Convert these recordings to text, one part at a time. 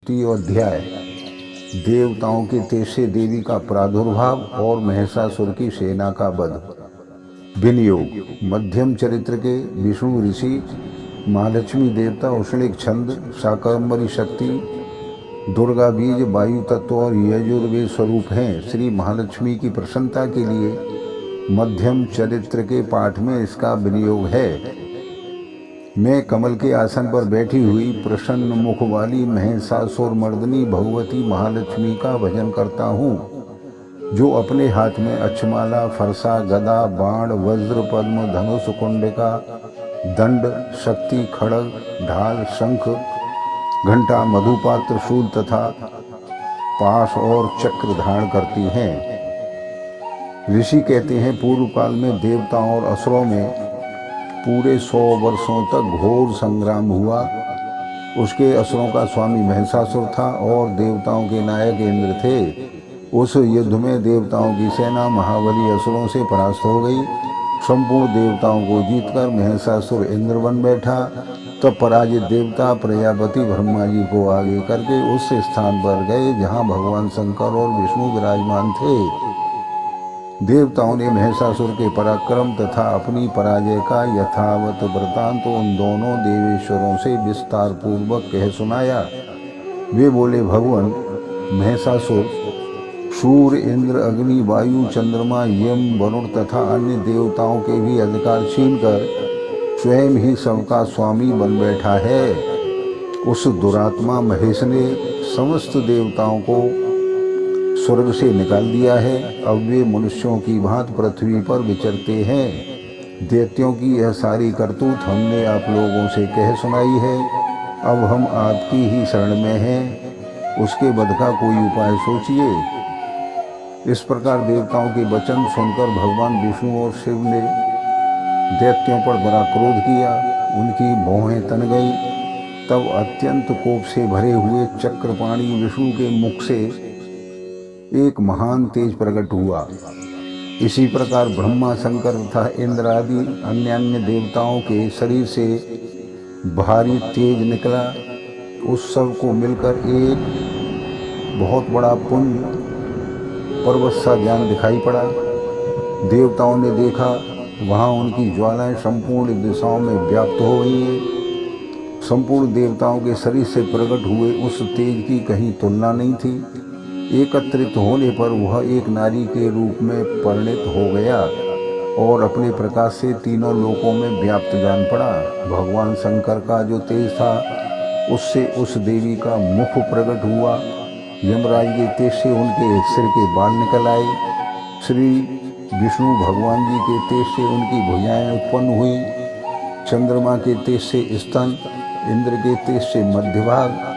तृतीय अध्याय। देवताओं के तेज से देवी का प्रादुर्भाव और महिषासुर की सेना का वध। विनियोग। मध्यम चरित्र के विष्णु ऋषि, महालक्ष्मी देवता, उष्णिक छंद, शाकंभरी शक्ति, दुर्गा बीज, वायु तत्व और यजुर्वेद स्वरूप हैं। श्री महालक्ष्मी की प्रसन्नता के लिए मध्यम चरित्र के पाठ में इसका विनियोग है। मैं कमल के आसन पर बैठी हुई प्रसन्न मुख वाली महिषासुर मर्दिनी भगवती महालक्ष्मी का भजन करता हूँ, जो अपने हाथ में अक्षमाला, फरसा, गदा, बाण, वज्र, पद्म, धनुष, कुंडिका, दंड, शक्ति, खड्ग, ढाल, शंख, घंटा, मधुपात्र, शूल तथा पाश और चक्र धारण करती हैं। ऋषि कहते हैं, पूर्व काल में देवताओं और असुरों में पूरे 100 वर्षों तक घोर संग्राम हुआ। उसके असुरों का स्वामी महिषासुर था और देवताओं के नायक इंद्र थे। उस युद्ध में देवताओं की सेना महाबली असुरों से परास्त हो गई। संपूर्ण देवताओं को जीतकर महिषासुर इंद्र बन बैठा। तब पराजित देवता प्रजापति ब्रह्मा जी को आगे करके उस स्थान पर गए जहाँ भगवान शंकर और विष्णु विराजमान थे। देवताओं ने महिषासुर के पराक्रम तथा अपनी पराजय का यथावत वृत्तांत उन दोनों देवेश्वरों से विस्तार पूर्वक कह सुनाया। वे बोले, भगवान महिषासुर सूर्य, इंद्र, अग्नि, वायु, चंद्रमा, यम, वरुण तथा अन्य देवताओं के भी अधिकार छीनकर स्वयं ही सबका स्वामी बन बैठा है। उस दुरात्मा महेश ने समस्त देवताओं को स्वर्ग से निकाल दिया है। अब वे मनुष्यों की भांति पृथ्वी पर विचरते हैं। दैत्यों की यह सारी करतूत हमने आप लोगों से कह सुनाई है। अब हम आपकी ही शरण में हैं। उसके वध का कोई उपाय सोचिए। इस प्रकार देवताओं के वचन सुनकर भगवान विष्णु और शिव ने दैत्यों पर बड़ा क्रोध किया। उनकी भौहें तन गई। तब अत्यंत कोप से भरे हुए चक्रपाणी विष्णु के मुख से एक महान तेज प्रकट हुआ। इसी प्रकार ब्रह्मा, शंकर तथा इंद्र आदि अन्य देवताओं के शरीर से भारी तेज निकला। उस सब को मिलकर एक बहुत बड़ा पुंज पर्वत सा जान दिखाई पड़ा। देवताओं ने देखा, वहाँ उनकी ज्वालाएं संपूर्ण दिशाओं में व्याप्त हो गई हैं। संपूर्ण देवताओं के शरीर से प्रकट हुए उस तेज की कहीं तुलना नहीं थी। एकत्रित होने पर वह एक नारी के रूप में परिणित हो गया और अपने प्रकाश से तीनों लोकों में व्याप्त जान पड़ा। भगवान शंकर का जो तेज था, उससे उस देवी का मुख प्रकट हुआ। यमराज के तेज से उनके सिर के बाल निकल आए। श्री विष्णु भगवान जी के तेज से उनकी भुजाएं उत्पन्न हुई। चंद्रमा के तेज से स्तन, इंद्र के तेज से मध्य भाग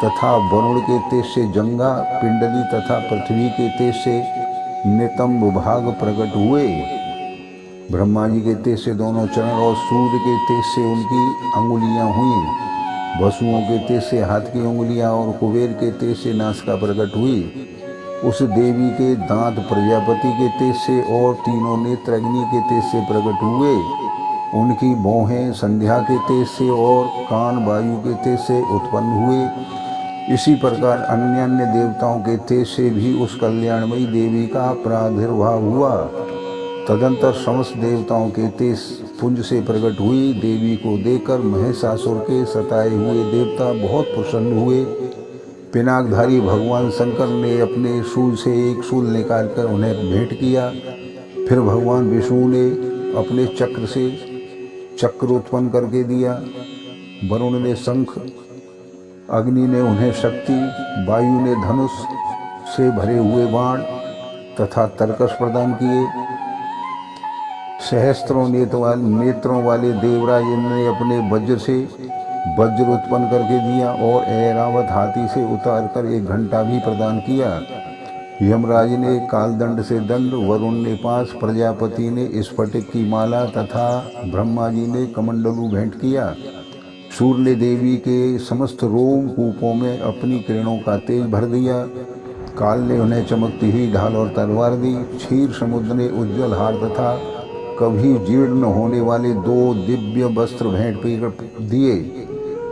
तथा वरुण के तेज से जंघा, पिंडली तथा पृथ्वी के तेज से नितंब भाग प्रकट हुए। ब्रह्मा जी के तेज से दोनों चरण और सूर्य के तेज से उनकी अंगुलियां हुई। वसुओं के तेज से हाथ की उंगलियां और कुबेर के तेज से नासिका प्रकट हुई। उस देवी के दांत प्रजापति के तेज से और तीनों नेत्र अग्नि के तेज से प्रकट हुए। उनकी भौहें संध्या के तेज से और कान वायु के तेज से उत्पन्न हुए। इसी प्रकार अन्य देवताओं के तेज से भी उस कल्याणमयी देवी का प्रादुर्भाव हुआ। तदंतर समस्त देवताओं के तेज पुंज से प्रकट हुई देवी को देखकर महिषासुर के सताए हुए देवता बहुत प्रसन्न हुए। पिनाकधारी भगवान शंकर ने अपने शूल से एक शूल निकालकर उन्हें भेंट किया। फिर भगवान विष्णु ने अपने चक्र से चक्र उत्पन्न करके दिया। वरुण ने शंख, अग्नि ने उन्हें शक्ति, वायु ने धनुष से भरे हुए बाण तथा तरकस प्रदान किए। सहस्त्रों नेत्रों वाले देवराज इंद्र ने अपने वज्र से वज्र उत्पन्न करके दिया और ऐरावत हाथी से उतार कर एक घंटा भी प्रदान किया। यमराज ने कालदंड से दंड, वरुण ने पास, प्रजापति ने स्फटिक की माला तथा ब्रह्मा जी ने कमंडलू भेंट किया। सूर्य ने देवी के समस्त रोम कूपों में अपनी किरणों का तेज भर दिया। काल ने उन्हें चमकती हुई ढाल और तलवार दी। क्षीर समुद्र ने उज्ज्वल हार तथा कभी जीर्ण होने वाले 2 दिव्य वस्त्र भेंट दिए।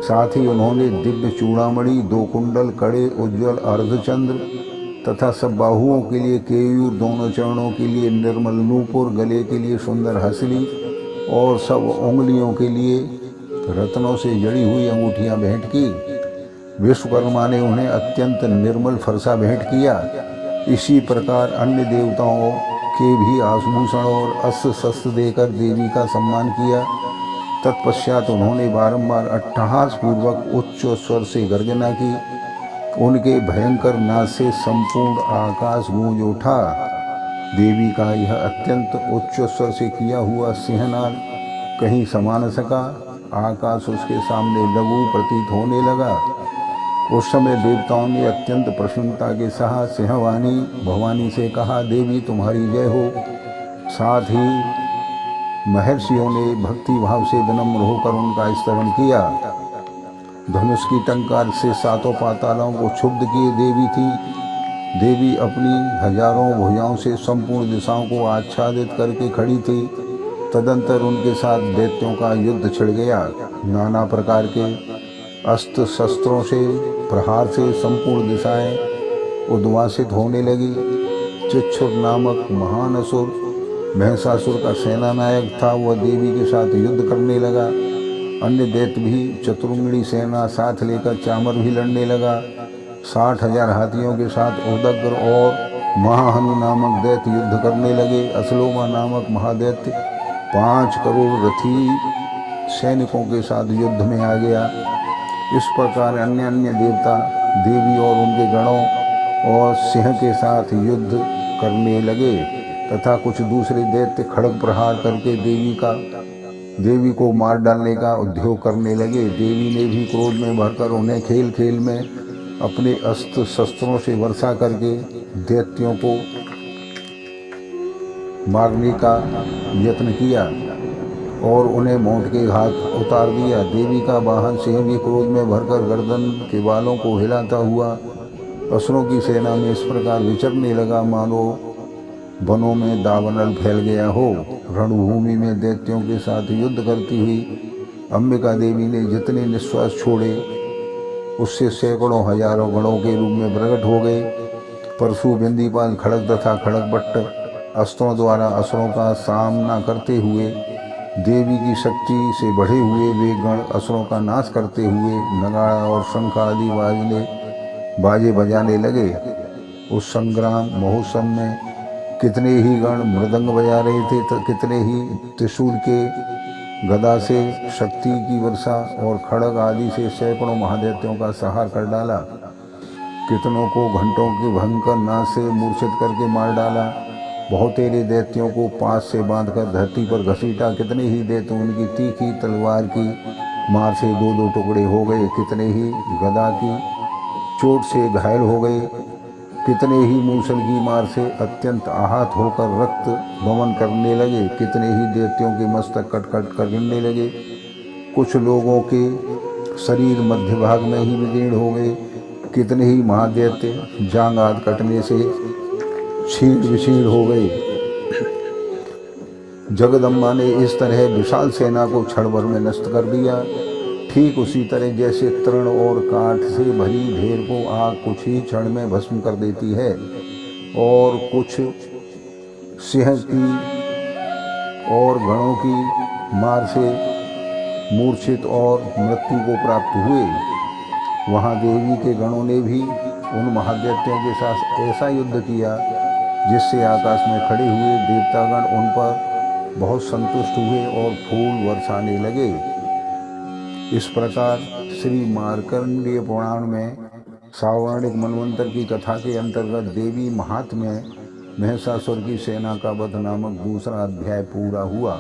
साथ ही उन्होंने दिव्य चूड़ामणि, 2 कुंडल, कड़े, उज्ज्वल अर्धचंद्र तथा सब बाहुओं के लिए केयूर, दोनों चरणों के लिए निर्मल नूपुर, गले के लिए सुंदर हसली और सब उंगलियों के लिए रत्नों से जड़ी हुई अंगूठियां भेंट की। विश्वकर्मा ने उन्हें अत्यंत निर्मल फरसा भेंट किया। इसी प्रकार अन्य देवताओं के भी आभूषण और अस्त्र शस्त्र देकर देवी का सम्मान किया। तत्पश्चात उन्होंने बारंबार अट्टहास पूर्वक उच्च स्वर से गर्जना की। उनके भयंकर नाद से संपूर्ण आकाश गूंज उठा। देवी का यह अत्यंत उच्च स्वर से किया हुआ सिंहनाद कहीं समा न सका। आकाश उसके सामने लघु प्रतीत होने लगा। उस समय देवताओं ने अत्यंत प्रसन्नता के साथ सिंहवाणी भवानी से कहा, देवी तुम्हारी जय हो। साथ ही महर्षियों ने भक्ति भाव से विनम्र होकर उनका स्तवन किया। धनुष की टंकार से 7 पातालों को क्षुब्ध किए देवी थी। देवी अपनी हजारों भुजाओं से संपूर्ण दिशाओं को आच्छादित करके खड़ी थी। तदंतर उनके साथ दैत्यों का युद्ध छिड़ गया। नाना प्रकार के अस्त्र शस्त्रों से प्रहार से संपूर्ण दिशाएं उद्वासित होने लगी। चिच्छुर नामक महान असुर महिषासुर का सेनानायक था, वह देवी के साथ युद्ध करने लगा। अन्य दैत्य भी चतुर्ंगणी सेना साथ लेकर चामर भी लड़ने लगा। 60,000 हाथियों के साथ उदग्र और महाहनु नामक दैत्य युद्ध करने लगे। असलोमा नामक महादैत्य 5 करोड़ रथी सैनिकों के साथ युद्ध में आ गया। इस प्रकार अन्य अन्य देवता देवी और उनके गणों और सिंह के साथ युद्ध करने लगे तथा कुछ दूसरे दैत्य खड़ग प्रहार करके देवी को मार डालने का उद्योग करने लगे। देवी ने भी क्रोध में भरकर उन्हें खेल खेल में अपने अस्त्र शस्त्रों से वर्षा करके दैत्यों को मारने का यत्न किया और उन्हें मौत के घाट उतार दिया। देवी का वाहन सिंह भी क्रोध में भरकर गर्दन के बालों को हिलाता हुआ असुरों की सेना में इस प्रकार विचरने लगा मानो वनों में दावानल फैल गया हो। रणभूमि में दैत्यों के साथ युद्ध करती हुई अंबिका देवी ने जितने निश्वास छोड़े उससे सैकड़ों हजारों गणों के रूप में प्रकट हो गए। परशु, बिंदीपाल, खड़ग तथा खड़गपट्ट अस्त्रों द्वारा असुरों का सामना करते हुए देवी की शक्ति से बढ़े हुए वे गण असुरों का नाश करते हुए नगाड़ा और शंख आदि बाजे बजाने लगे। उस संग्राम महोत्सव में कितने ही गण मृदंग बजा रहे थे तो कितने ही त्रिशूल के गदा से शक्ति की वर्षा और खड़ग आदि से सैकड़ों महादैत्यों का संहार कर डाला। कितनों को घंटों के भयंकर नाद से मूर्छित करके मार डाला। बहुतेरे दैत्यों को पास से बांधकर धरती पर घसीटा। कितने ही दैत्य उनकी तीखी तलवार की मार से 2-2 टुकड़े हो गए। कितने ही गदा की चोट से घायल हो गए। कितने ही मूसल की मार से अत्यंत आहत होकर रक्त वमन करने लगे। कितने ही दैत्यों के मस्तक कट कर गिरने लगे। कुछ लोगों के शरीर मध्य भाग में ही विदीर्ण हो गए। कितने ही महादैत्य जांग आदि कटने से छीण विछीण हो गए। जगदम्बा ने इस तरह विशाल सेना को क्षण भर में नष्ट कर दिया। ठीक उसी तरह जैसे तृण और काठ से भरी ढेर को आग कुछ ही क्षण में भस्म कर देती है और कुछ सिंह की और गणों की मार से मूर्छित और मृत्यु को प्राप्त हुए। वहाँ देवी के गणों ने भी उन महादैत्यों के साथ ऐसा युद्ध किया जिससे आकाश में खड़े हुए देवतागण उन पर बहुत संतुष्ट हुए और फूल बरसाने लगे। इस प्रकार श्री मार्कंडेय पुराण में सावर्णिक मनवंतर की कथा के अंतर्गत देवी महात्म्य महिषासुर की सेना का वध नामक दूसरा अध्याय पूरा हुआ।